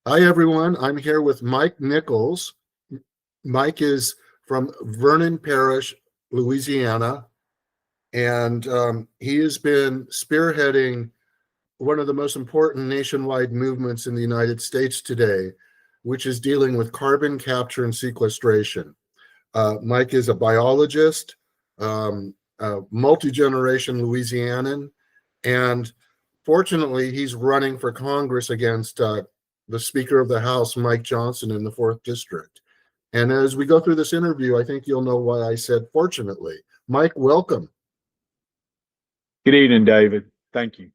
Hi, everyone. I'm here with Mike Nichols. Mike is from Vernon Parish, Louisiana, and he has been spearheading one of the most important nationwide movements in the United States today, which is dealing with carbon capture and sequestration. Mike is a biologist, a multi-generation Louisianan, and fortunately, he's running for Congress against the Speaker of the House, Mike Johnson, in the 4th District. And as we go through this interview, I think you'll know why I said fortunately. Mike, welcome. Good evening, David. Thank you.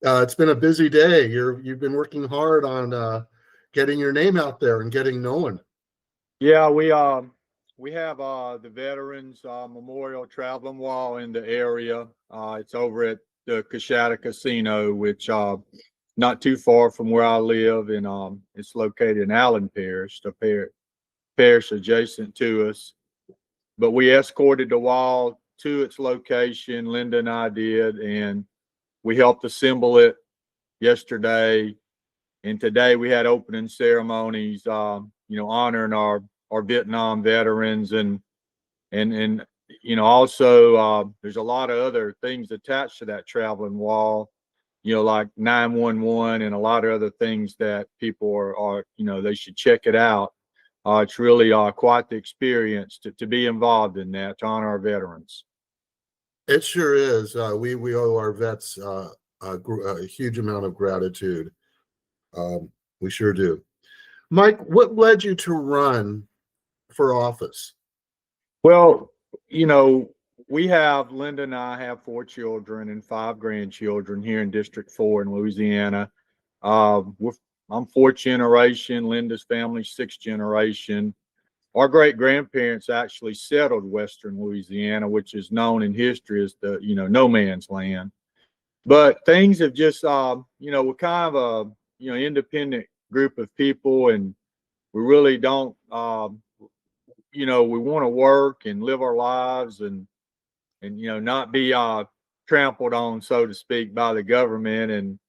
It's been a busy day. You've been working hard on getting your name out there and getting known. Yeah, we have the Veterans Memorial Traveling Wall in the area. It's over at the Coshada Casino, which not too far from where I live, and it's located in Allen Parish, the parish adjacent to us. But we escorted the wall to its location. Linda and I did, and we helped assemble it yesterday. And today we had opening ceremonies, honoring our Vietnam veterans, and also there's a lot of other things attached to that traveling wall, like 911 and a lot of other things that people are they should check it out. It's really quite the experience to be involved in that, to honor our veterans. It sure is. We owe our vets a huge amount of gratitude. We sure do. Mike, what led you to run for office? Well, Linda and I have 4 children and 5 grandchildren here in District 4 in Louisiana. I'm 4th generation. Linda's family 6th generation. Our great grandparents actually settled Western Louisiana, which is known in history as the no man's land. But things have just we're kind of a independent group of people, and we really don't we want to work and live our lives and not be trampled on, so to speak, by the government. And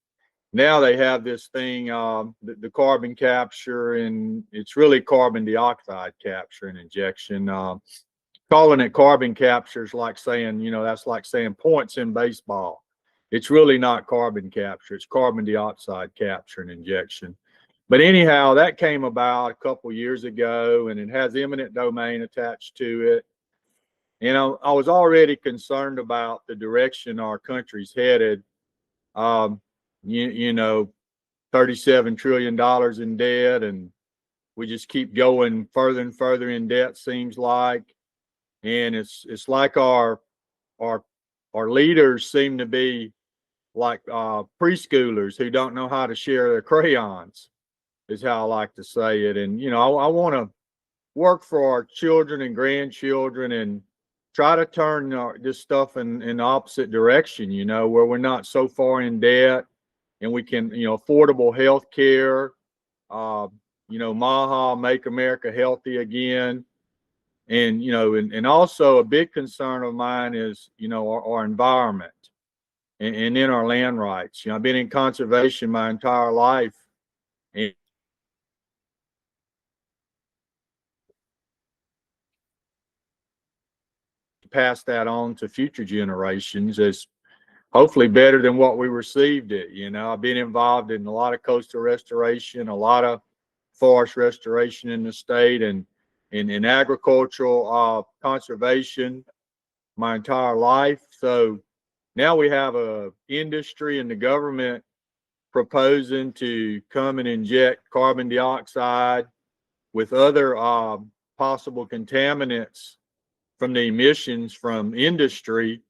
now they have this thing, the carbon capture, and it's really carbon dioxide capture and injection. Calling it carbon capture is like saying, that's like saying points in baseball. It's really not carbon capture. It's carbon dioxide capture and injection. But anyhow, that came about a couple years ago, and it has eminent domain attached to it. I was already concerned about the direction our country's headed. $37 trillion in debt, and we just keep going further and further in debt, seems like. And it's like our leaders seem to be like preschoolers who don't know how to share their crayons, is how I like to say it. And I want to work for our children and grandchildren and try to turn this stuff in the opposite direction, where we're not so far in debt, and we can, affordable health care, MAHA, Make America Healthy Again. And, and also a big concern of mine is, our environment and then our land rights. I've been in conservation my entire life, and pass that on to future generations is hopefully better than what we received it. I've been involved in a lot of coastal restoration, a lot of forest restoration in the state, and in agricultural conservation my entire life. So now we have a industry and the government proposing to come and inject carbon dioxide with other possible contaminants from the emissions from industry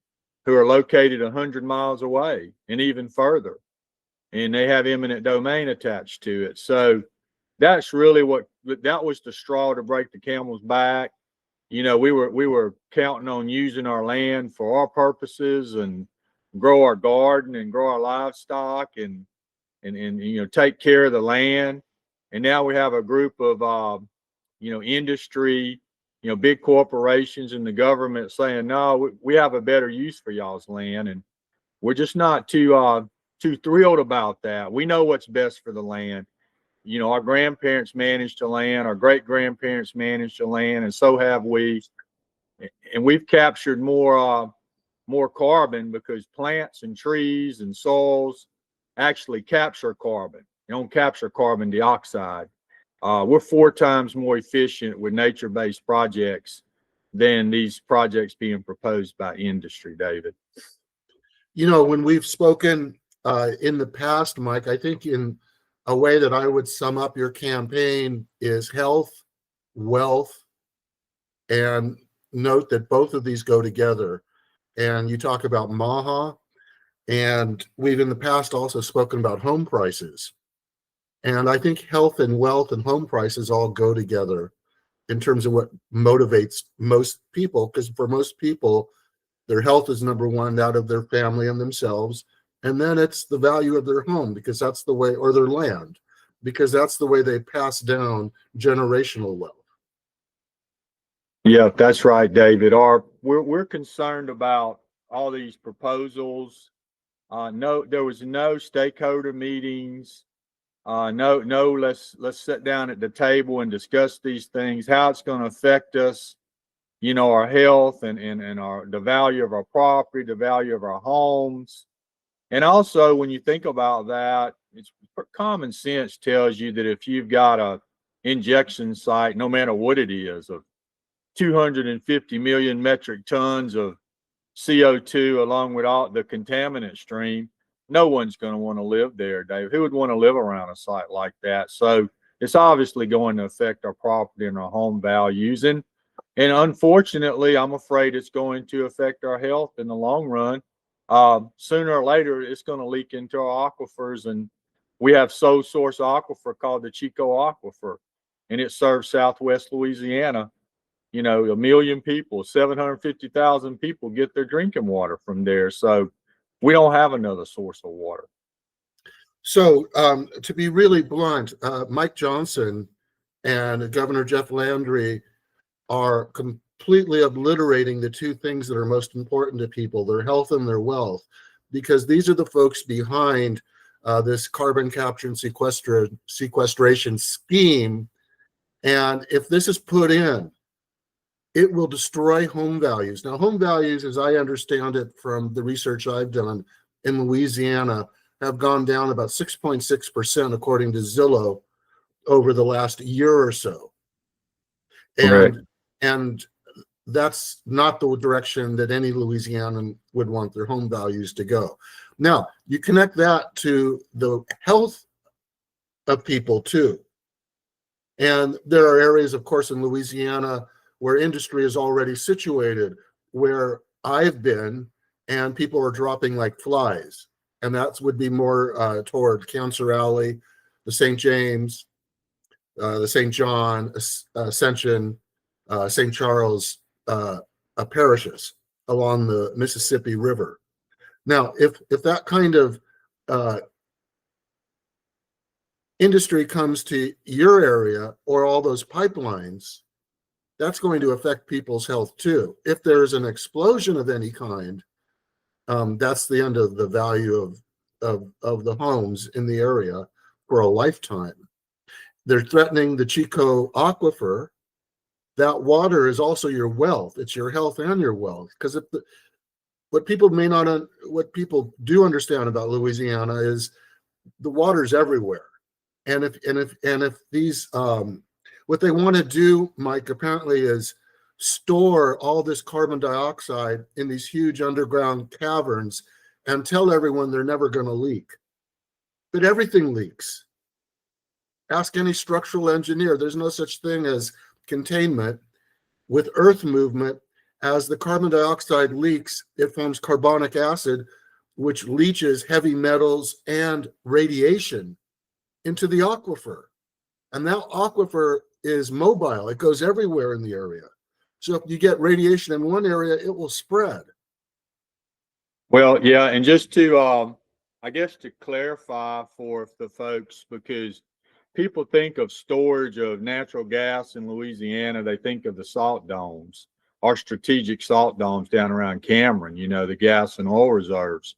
who are located 100 miles away and even further. And they have eminent domain attached to it. So that's really that was the straw to break the camel's back. We were counting on using our land for our purposes and grow our garden and grow our livestock and take care of the land. And now we have a group of industry, big corporations and the government saying, no, we have a better use for y'all's land, and we're just not too too thrilled about that. We know what's best for the land. Our grandparents managed the land, our great grandparents managed the land, and so have we. And we've captured more carbon because plants and trees and soils actually capture carbon. They don't capture carbon dioxide. We're 4 times more efficient with nature-based projects than these projects being proposed by industry, David. When we've spoken in the past, Mike, I think in a way that I would sum up your campaign is health, wealth, and note that both of these go together. And you talk about MAHA, and we've in the past also spoken about home prices. And I think health and wealth and home prices all go together in terms of what motivates most people, because for most people, their health is number one out of their family and themselves. And then it's the value of their home, because that's the way, or their land, because that's the way they pass down generational wealth. Yeah, that's right, David. We're concerned about all these proposals. There was no stakeholder meetings. Let's sit down at the table and discuss these things, how it's going to affect us, our health and the value of our property, the value of our homes. And also, when you think about that, it's common sense tells you that if you've got a injection site, no matter what it is, of 250 million metric tons of CO2 along with all the contaminant stream, no one's going to want to live there, Dave. Who would want to live around a site like that? So it's obviously going to affect our property and our home values. And unfortunately, I'm afraid it's going to affect our health in the long run. Sooner or later, it's going to leak into our aquifers. And we have sole source aquifer called the Chico Aquifer, and it serves Southwest Louisiana. 1 million people, 750,000 people get their drinking water from there. So we don't have another source of water. So to be really blunt, Mike Johnson and Governor Jeff Landry are completely obliterating the two things that are most important to people, their health and their wealth, because these are the folks behind this carbon capture and sequestration scheme. And if this is put in, it will destroy home values. Now, home values, as I understand it from the research I've done in Louisiana, have gone down about 6.6%, according to Zillow, over the last year or so. And that's not the direction that any Louisianan would want their home values to go. Now, you connect that to the health of people too. And there are areas, of course, in Louisiana where industry is already situated, where I've been, and people are dropping like flies. And that would be more toward Cancer Alley, the St. James, the St. John, Ascension, St. Charles parishes along the Mississippi River. Now, if that kind of industry comes to your area or all those pipelines, that's going to affect people's health too. If there's an explosion of any kind, that's the end of the value of the homes in the area for a lifetime. They're threatening the Chico Aquifer. That water is also your wealth. It's your health and your wealth. Because what people do understand about Louisiana is the water's everywhere. And if these what they want to do, Mike, apparently is store all this carbon dioxide in these huge underground caverns and tell everyone they're never going to leak. But everything leaks. Ask any structural engineer. There's no such thing as containment. With earth movement, as the carbon dioxide leaks, it forms carbonic acid, which leaches heavy metals and radiation into the aquifer. And that aquifer is mobile. It goes everywhere in the area. So if you get radiation in one area, it will spread. Well, yeah, and just to, I guess to clarify for the folks, because people think of storage of natural gas in Louisiana, they think of the salt domes, our strategic salt domes down around Cameron, the gas and oil reserves.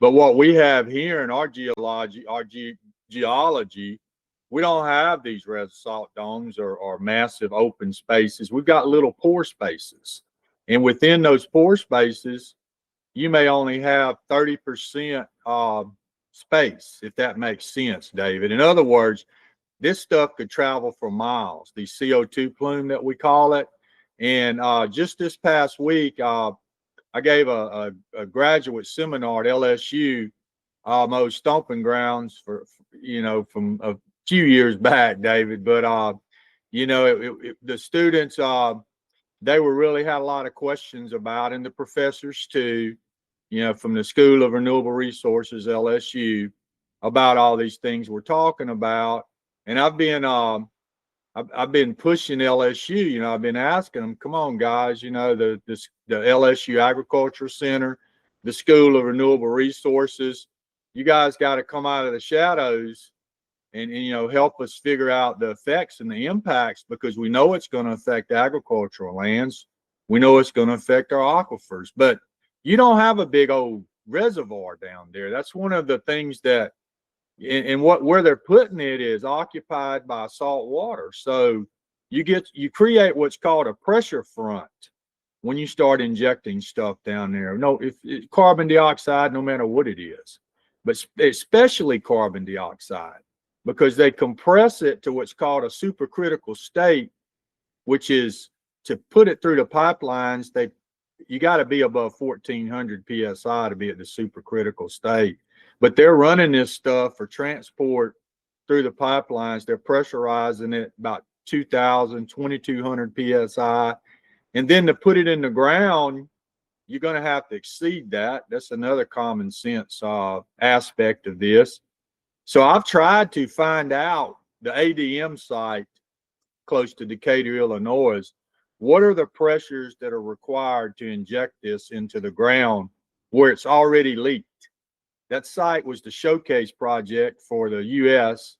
But what we have here in our geology, we don't have these red salt domes or massive open spaces. We've got little pore spaces. And within those pore spaces, you may only have 30% space, if that makes sense, David. In other words, this stuff could travel for miles, the CO2 plume that we call it. And just this past week, I gave a graduate seminar at LSU, most stomping grounds for from a few years back, David. But the students, they were really had a lot of questions about, and the professors too, from the School of Renewable Resources, LSU, about all these things we're talking about. And I've been pushing LSU. I've been asking them, come on, guys. The LSU Agriculture Center, the School of Renewable Resources. You guys got to come out of the shadows and help us figure out the effects and the impacts, because we know it's going to affect agricultural lands. We know it's going to affect our aquifers, but you don't have a big old reservoir down there. That's one of the things that, and where they're putting it is occupied by salt water. So you create what's called a pressure front when you start injecting stuff down there. No, if carbon dioxide, no matter what it is, but especially carbon dioxide, because they compress it to what's called a supercritical state, which is, to put it through the pipelines, you got to be above 1400 psi to be at the supercritical state. But they're running this stuff for transport through the pipelines. They're pressurizing it about 2200 psi. And then to put it in the ground, you're going to have to exceed that. That's another common sense aspect of this. So I've tried to find out the ADM site close to Decatur, Illinois. What are the pressures that are required to inject this into the ground where it's already leaked? That site was the showcase project for the U.S.,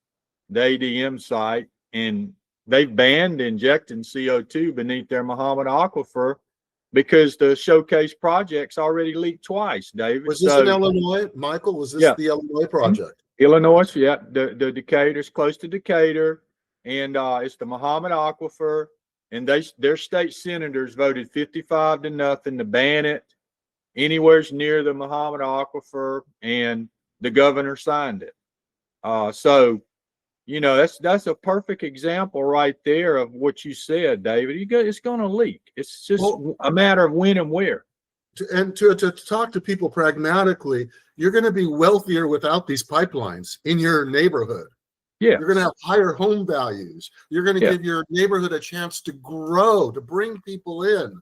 the ADM site, and they've banned injecting CO2 beneath their Muhammad aquifer because the showcase project's already leaked twice, David. Was this in Illinois, Michael? Was this the Illinois project? Illinois, yeah. The Decatur's close to Decatur, and it's the Muhammad aquifer, and their state senators voted 55-0 to ban it anywhere near the Muhammad aquifer, and the governor signed it. So that's a perfect example right there of what you said, David. It's going to leak. It's just a matter of when and where. To talk to people pragmatically, you're going to be wealthier without these pipelines in your neighborhood. Yeah. You're going to have higher home values. You're going to give your neighborhood a chance to grow, to bring people in.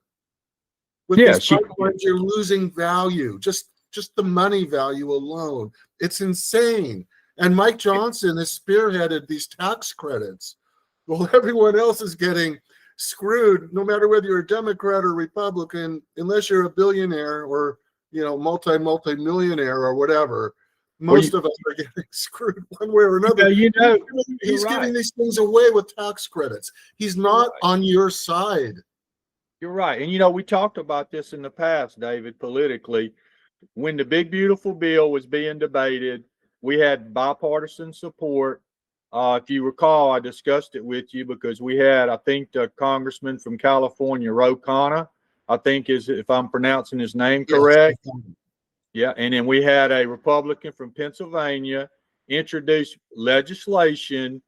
With these pipelines, you're losing value, just the money value alone. It's insane. And Mike Johnson has spearheaded these tax credits. Well, everyone else is getting screwed, no matter whether you're a Democrat or Republican, unless you're a billionaire or multi-millionaire or whatever. Most of us are getting screwed one way or another. He's giving these things away with tax credits. He's not on your side. You're right. And we talked about this in the past, David, politically. When the big beautiful bill was being debated, we had bipartisan support. If you recall, I discussed it with you because we had, I think, the congressman from California, Ro Khanna, I think is, if I'm pronouncing his name correct. Yes. Yeah. And then we had a Republican from Pennsylvania introduce legislation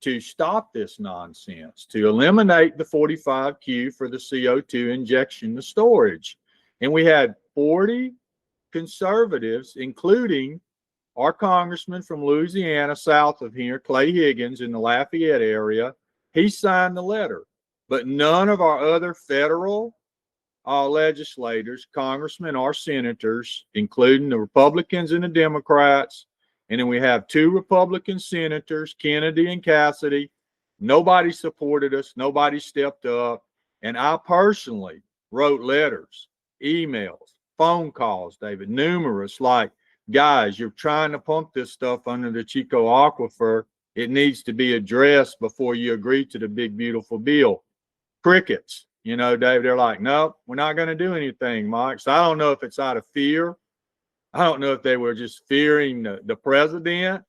to stop this nonsense, to eliminate the 45Q for the CO2 injection to storage. And we had 40 conservatives, including our congressman from Louisiana, south of here, Clay Higgins, in the Lafayette area. He signed the letter, but none of our other federal legislators, congressmen or senators, including the Republicans and the Democrats, and then we have 2 Republican senators, Kennedy and Cassidy. Nobody supported us. Nobody stepped up. And I personally wrote letters, emails, phone calls, David, numerous, like, guys, you're trying to pump this stuff under the Chico aquifer. It needs to be addressed before you agree to the big, beautiful bill. Crickets, David, they're like, no, we're not going to do anything, Mike. So I don't know if it's out of fear. I don't know if they were just fearing the president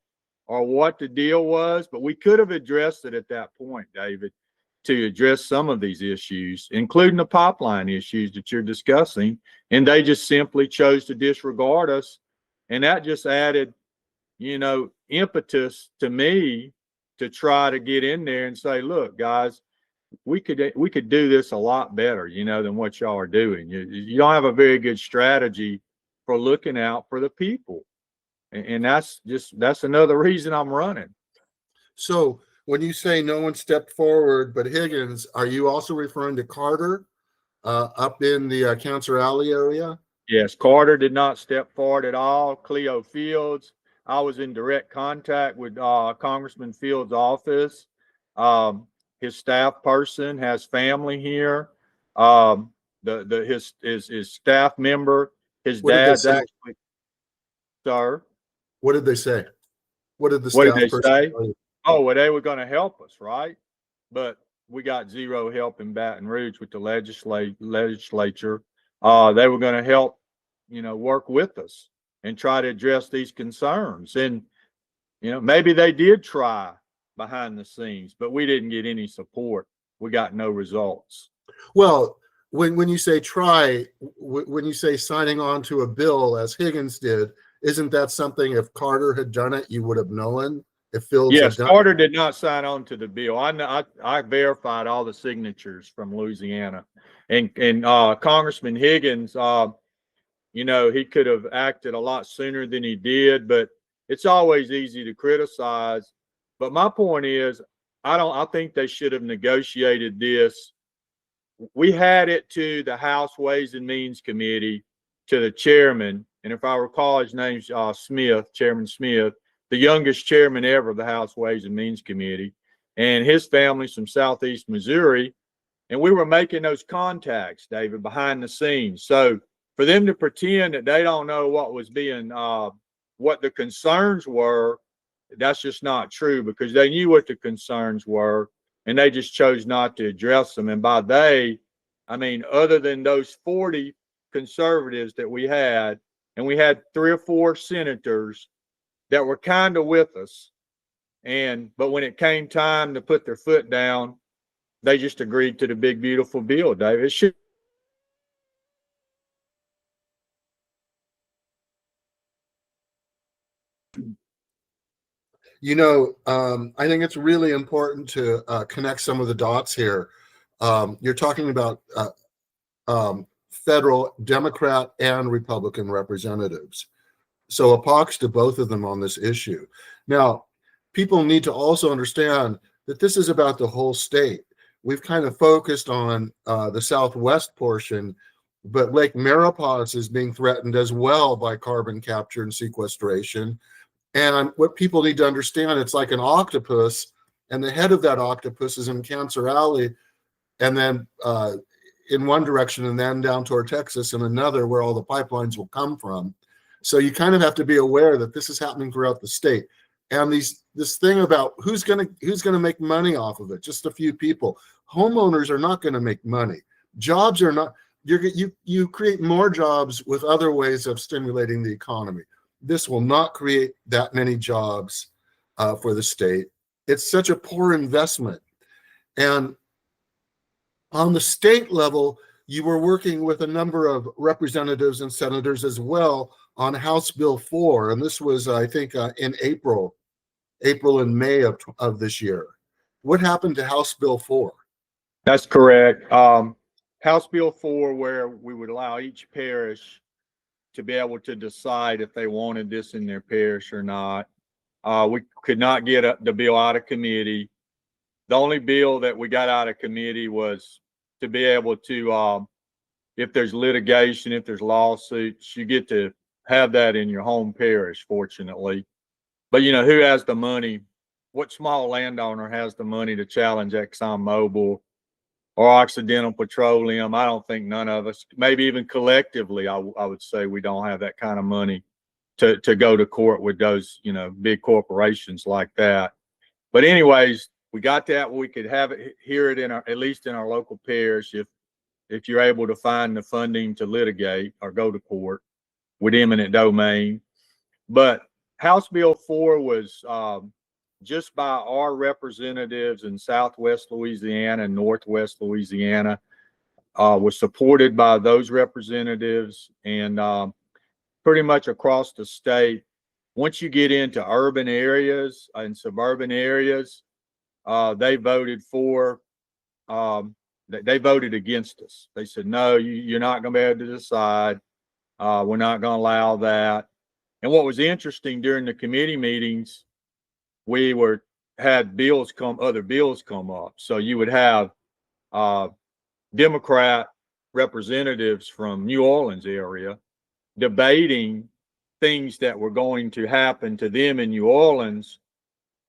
or what the deal was, but we could have addressed it at that point, David, to address some of these issues, including the pipeline issues that you're discussing. And they just simply chose to disregard us. And that just added, impetus to me to try to get in there and say, look, guys, we could do this a lot better, than what y'all are doing. You don't have a very good strategy for looking out for the people. And that's another reason I'm running. So when you say no one stepped forward but Higgins, are you also referring to Carter up in the Cancer Alley area? Yes, Carter did not step forward at all. Cleo Fields, I was in direct contact with Congressman Fields' office. His staff person has family here. His staff member, his dad's actually. Sir, what did they say? What did the what staff did they person say? tell you? Oh, well, they were going to help us, right? But we got zero help in Baton Rouge with the legislature. They were going to help, work with us and try to address these concerns. And, maybe they did try behind the scenes, but we didn't get any support. We got no results. Well, when you say try, when you say signing on to a bill as Higgins did, isn't that something if Carter had done it, you would have known? If Fields yes, had done Carter did not sign on to the bill. I verified all the signatures from Louisiana, and Congressman Higgins, he could have acted a lot sooner than he did. But it's always easy to criticize. But my point is, I think they should have negotiated this. We had it to the House Ways and Means Committee, to the chairman, and if I recall, his name's Smith, Chairman Smith, the youngest chairman ever of the House Ways and Means Committee, and his family's from Southeast Missouri. And we were making those contacts, David, behind the scenes. So for them to pretend that they don't know what was being, what the concerns were, that's just not true, because they knew what the concerns were and they just chose not to address them. And by they, I mean, other than those 40 conservatives that we had, and we had 3 or 4 senators that were kind of with us. But when it came time to put their foot down, they just agreed to the big, beautiful bill, David. It should. I think it's really important to connect some of the dots here. You're talking about federal Democrat and Republican representatives. So epox to both of them on this issue. Now, people need to also understand that this is about the whole state. We've kind of focused on the southwest portion, but Lake Maurepas is being threatened as well by carbon capture and sequestration. And what people need to understand, it's like an octopus, and the head of that octopus is in Cancer Alley, and then in one direction, and then down toward Texas in another, where all the pipelines will come from. So you kind of have to be aware that this is happening throughout the state. And this thing about who's gonna make money off of it, just a few people. Homeowners are not going to make money. Jobs are not. You create more jobs with other ways of stimulating the economy. This will not create that many jobs for the state. It's such a poor investment. And on the state level, you were working with a number of representatives and senators as well on House Bill 4. And this was, I think, in April and May of this year. What happened to House Bill 4? That's correct. House Bill 4, where we would allow each parish to be able to decide if they wanted this in their parish or not. We could not get the bill out of committee. The only bill that we got out of committee was to be able to, if there's litigation, if there's lawsuits, you get to have that in your home parish, fortunately. But, who has the money? What small landowner has the money to challenge ExxonMobil or Occidental Petroleum? I don't think none of us, maybe even collectively, I would say we don't have that kind of money to go to court with those, big corporations like that. But anyways, we got that. We could have it, hear it at least in our local parish, if you're able to find the funding to litigate or go to court. with eminent domain. But House Bill 4 was just by our representatives in Southwest Louisiana and Northwest Louisiana, was supported by those representatives, and pretty much across the state. Once you get into urban areas and suburban areas, they voted for, they voted against us. They said, no, you're not going to be able to decide. We're not going to allow that. And what was interesting during the committee meetings, we had other bills come up. So you would have Democrat representatives from New Orleans area debating things that were going to happen to them in New Orleans.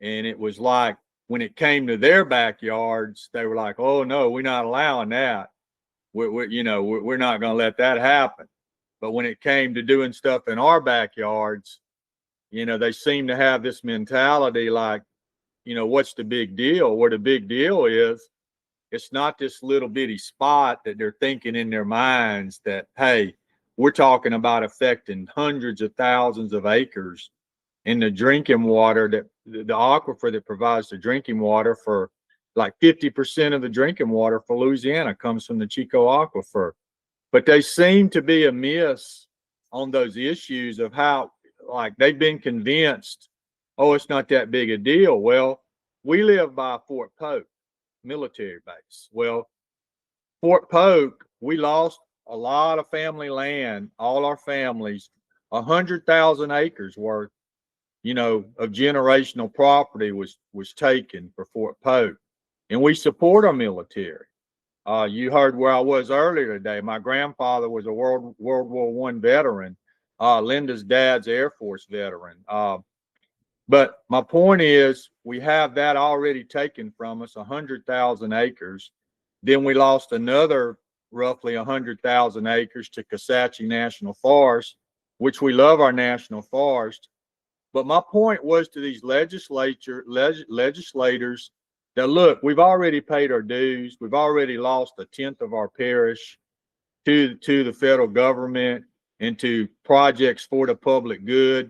And it was like, when it came to their backyards, they were like, oh no, we're not allowing that. We're not going to let that happen. But when it came to doing stuff in our backyards, they seem to have this mentality like, what's the big deal? What the big deal is, it's not this little bitty spot that they're thinking in their minds that, hey, we're talking about affecting hundreds of thousands of acres in the drinking water, that the aquifer that provides the drinking water for like 50% of the drinking water for Louisiana comes from the Chico aquifer. But they seem to be amiss on those issues of how, like, they've been convinced, oh, it's not that big a deal. Well, we live by Fort Polk military base. Well, Fort Polk, we lost a lot of family land, all our families, 100,000 acres worth, of generational property was taken for Fort Polk. And we support our military. You heard where I was earlier today. My grandfather was a World War I veteran. Linda's dad's Air Force veteran. But my point is, we have that already taken from us, 100,000 acres. Then we lost another roughly 100,000 acres to Kisatchie National Forest, which we love our national forest. But my point was to these legislators that, look, we've already paid our dues. We've already lost 1/10 of our parish to the federal government and to projects for the public good.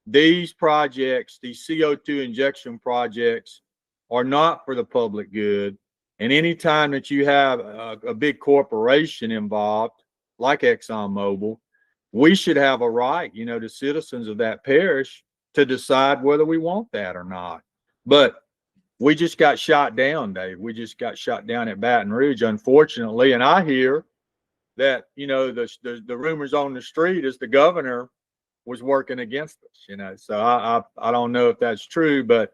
These projects, these CO2 injection projects, are not for the public good. And anytime that you have a big corporation involved, like ExxonMobil, we should have a right, the citizens of that parish, to decide whether we want that or not. But we just got shot down, Dave. We just got shot down at Baton Rouge, unfortunately. And I hear that, the rumors on the street is the governor was working against us, So I don't know if that's true, but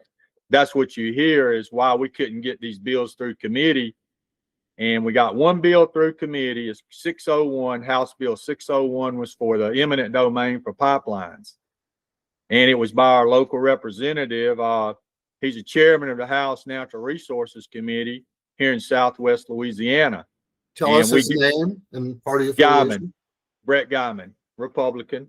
that's what you hear is why we couldn't get these bills through committee. And we got one bill through committee. It's 601, House Bill 601 was for the eminent domain for pipelines. And it was by our local representative. He's a chairman of the House Natural Resources Committee here in Southwest Louisiana. Tell us his name and party affiliation. Brett Guyman, Republican.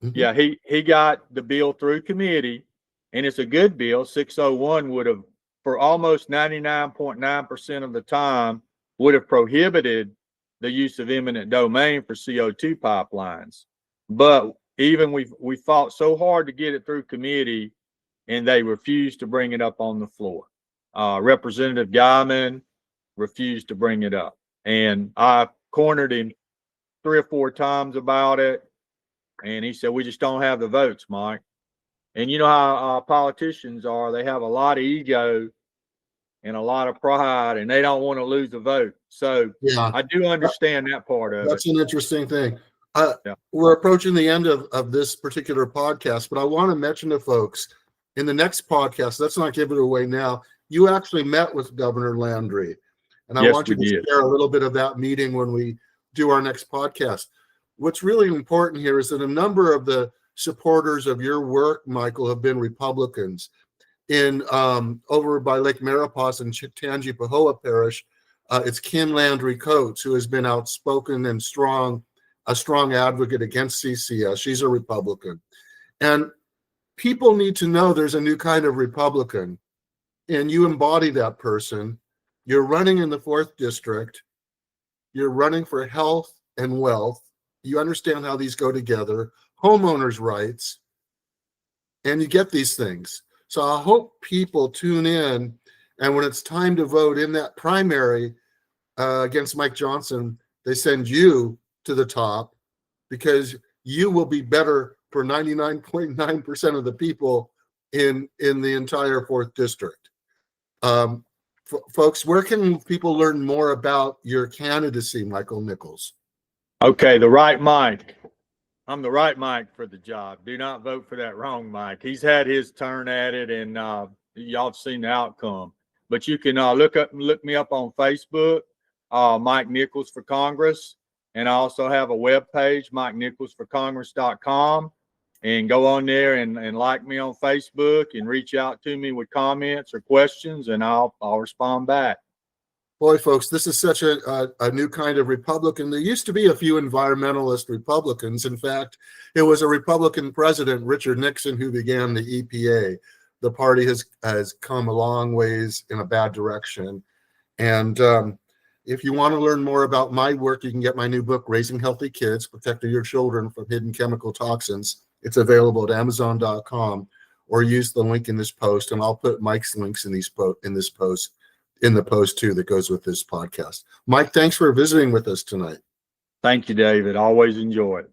Mm-hmm. Yeah, he got the bill through committee, and it's a good bill. 601 would have, for almost 99.9% of the time, would have prohibited the use of eminent domain for CO2 pipelines. But even we fought so hard to get it through committee, and they refused to bring it up on the floor. Representative Guyman refused to bring it up. And I cornered him 3 or 4 times about it. And he said, we just don't have the votes, Mike. And you know how politicians are. They have a lot of ego and a lot of pride, and they don't want to lose a vote. So yeah, I do understand that part of it. That's an interesting thing. We're approaching the end of this particular podcast, but I want to mention to folks in the next podcast, let's not give it away now, you actually met with Governor Landry. And I want you to share a little bit of that meeting when we do our next podcast. What's really important here is that a number of the supporters of your work, Michael, have been Republicans. In over by Lake Mariposa in Tangipahoa Parish, it's Kim Landry Coates, who has been outspoken and a strong advocate against CCS. She's a Republican. And people need to know there's a new kind of Republican, and you embody that person. You're running in the 4th district. You're running for health and wealth. you understand how these go together, homeowners' rights, and you get these things. So I hope people tune in, and when it's time to vote in that primary against Mike Johnson, they send you to the top, because you will be better for 99.9% of the people in the entire 4th district. Folks, where can people learn more about your candidacy, Michael Nichols? Okay, the right Mike. I'm the right Mike for the job. Do not vote for that wrong Mike. He's had his turn at it, and y'all have seen the outcome. But you can look me up on Facebook, Mike Nichols for Congress, and I also have a web page, MikeNicholsForCongress.com, and go on there and like me on Facebook and reach out to me with comments or questions, and I'll respond back. Boy, folks, this is such a new kind of Republican. There used to be a few environmentalist Republicans. In fact, it was a Republican president, Richard Nixon, who began the EPA. The party has come a long ways in a bad direction. And if you want to learn more about my work, you can get my new book, Raising Healthy Kids, Protecting Your Children from Hidden Chemical Toxins. It's available at Amazon.com, or use the link in this post, and I'll put Mike's links in the post too that goes with this podcast. Mike, thanks for visiting with us tonight. Thank you, David. Always enjoy it.